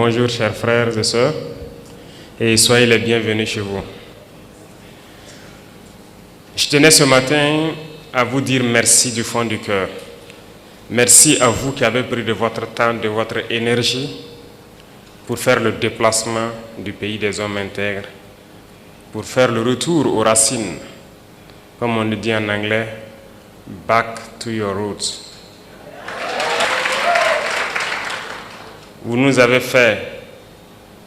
bonjour chers frères et sœurs et soyez les bienvenus chez vous. Je tenais ce matin à vous dire merci du fond du cœur. Merci à vous qui avez pris de votre temps, de votre énergie pour faire le déplacement du pays des hommes intègres, pour faire le retour aux racines, comme on le dit en anglais, back to your roots. Vous nous avez fait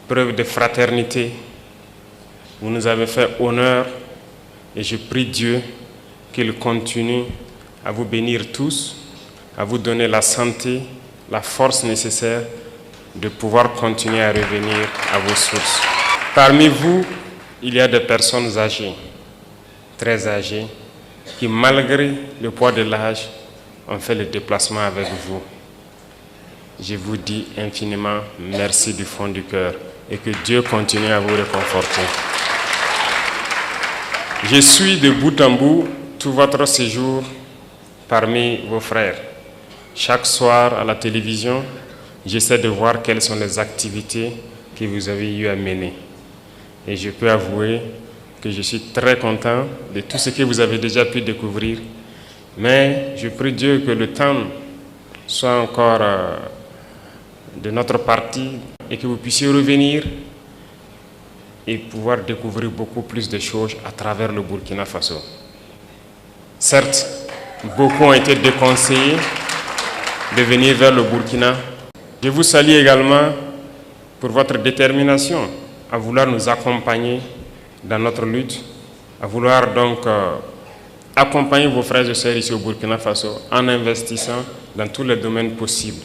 preuve de fraternité, vous nous avez fait honneur et je prie Dieu qu'il continue à vous bénir tous, à vous donner la santé, la force nécessaire de pouvoir continuer à revenir à vos sources. Parmi vous, il y a des personnes âgées, très âgées, qui malgré le poids de l'âge ont fait le déplacement avec vous. Je vous dis infiniment merci du fond du cœur et que Dieu continue à vous réconforter. Je suis de bout en bout tout votre séjour parmi vos frères. Chaque soir à la télévision, j'essaie de voir quelles sont les activités que vous avez eu à mener. Et je peux avouer que je suis très content de tout ce que vous avez déjà pu découvrir. Mais je prie Dieu que le temps soit encore de notre partie et que vous puissiez revenir et pouvoir découvrir beaucoup plus de choses à travers le Burkina Faso. Certes, beaucoup ont été déconseillés de venir vers le Burkina. Je vous salue également pour votre détermination à vouloir nous accompagner dans notre lutte, à vouloir donc accompagner vos frères et sœurs ici au Burkina Faso en investissant dans tous les domaines possibles.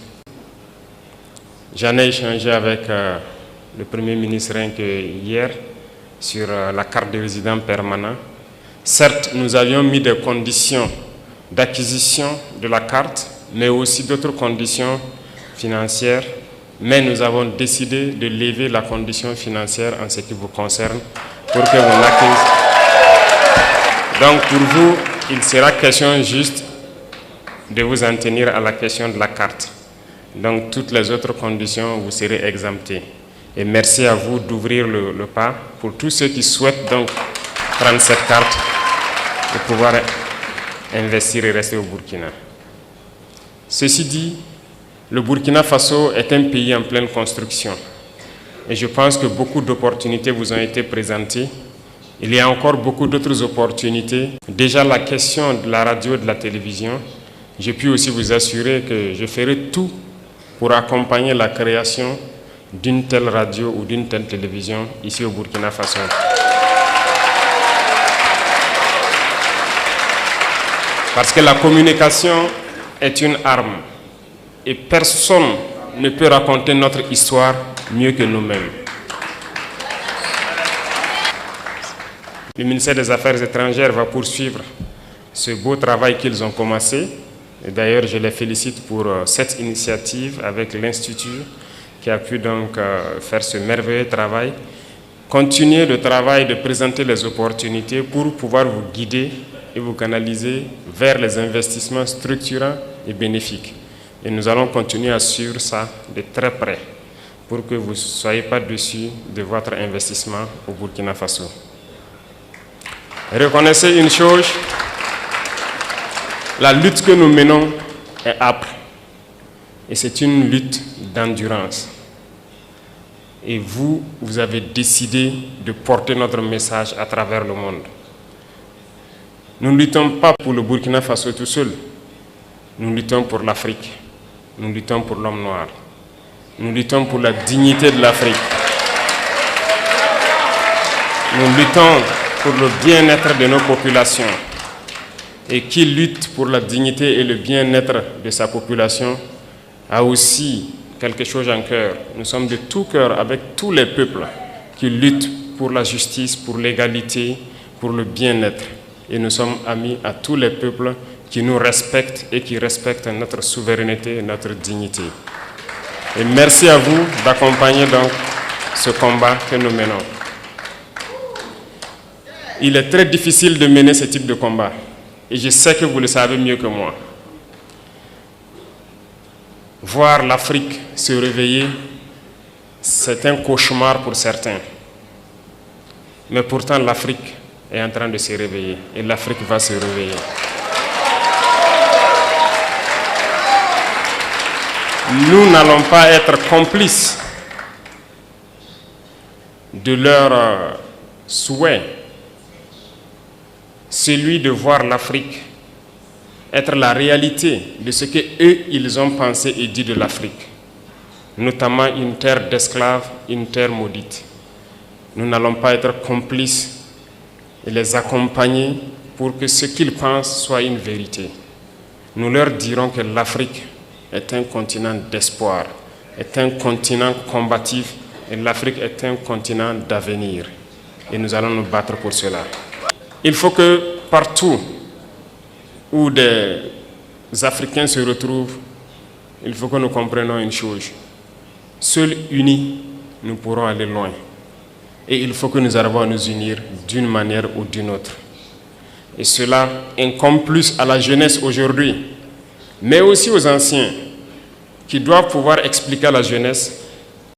J'en ai échangé avec le Premier ministre rien que hier sur la carte de résident permanent. Certes, nous avions mis des conditions d'acquisition de la carte, mais aussi d'autres conditions financières, mais nous avons décidé de lever la condition financière en ce qui vous concerne pour que vous n'acquisiez. Donc pour vous, il sera question juste de vous en tenir à la question de la carte. Donc toutes les autres conditions, vous serez exemptés. Et merci à vous d'ouvrir le pas pour tous ceux qui souhaitent donc prendre cette carte et pouvoir investir et rester au Burkina. Ceci dit, le Burkina Faso est un pays en pleine construction. Et je pense que beaucoup d'opportunités vous ont été présentées. Il y a encore beaucoup d'autres opportunités. Déjà la question de la radio et de la télévision, je puis aussi vous assurer que je ferai tout pour accompagner la création d'une telle radio ou d'une telle télévision ici au Burkina Faso. Parce que la communication est une arme et personne ne peut raconter notre histoire mieux que nous-mêmes. Le ministère des Affaires étrangères va poursuivre ce beau travail qu'ils ont commencé. Et d'ailleurs, je les félicite pour cette initiative avec l'Institut qui a pu donc faire ce merveilleux travail. Continuez le travail de présenter les opportunités pour pouvoir vous guider et vous canaliser vers les investissements structurants et bénéfiques. Et nous allons continuer à suivre ça de très près pour que vous ne soyez pas déçus de votre investissement au Burkina Faso. Reconnaissez une chose, la lutte que nous menons est âpre et c'est une lutte d'endurance. Et vous avez décidé de porter notre message à travers le monde. Nous ne luttons pas pour le Burkina Faso tout seul. Nous luttons pour l'Afrique. Nous luttons pour l'homme noir. Nous luttons pour la dignité de l'Afrique. Nous luttons pour le bien-être de nos populations. Et qui lutte pour la dignité et le bien-être de sa population a aussi quelque chose en cœur. Nous sommes de tout cœur avec tous les peuples qui luttent pour la justice, pour l'égalité, pour le bien-être. Et nous sommes amis à tous les peuples qui nous respectent et qui respectent notre souveraineté et notre dignité. Et merci à vous d'accompagner donc ce combat que nous menons. Il est très difficile de mener ce type de combat. Et je sais que vous le savez mieux que moi. Voir l'Afrique se réveiller c'est un cauchemar pour certains. Mais pourtant, l'Afrique est en train de se réveiller et l'Afrique va se réveiller. Nous n'allons pas être complices de leur souhait, celui de voir l'Afrique être la réalité de ce qu'eux, ils ont pensé et dit de l'Afrique, notamment une terre d'esclaves, une terre maudite. Nous n'allons pas être complices et les accompagner pour que ce qu'ils pensent soit une vérité. Nous leur dirons que l'Afrique est un continent d'espoir, est un continent combatif et l'Afrique est un continent d'avenir. Et nous allons nous battre pour cela. Il faut que partout où des Africains se retrouvent, il faut que nous comprenions une chose. Seuls unis, nous pourrons aller loin. Et il faut que nous arrivions à nous unir d'une manière ou d'une autre. Et cela incombe plus à la jeunesse aujourd'hui, mais aussi aux anciens, qui doivent pouvoir expliquer à la jeunesse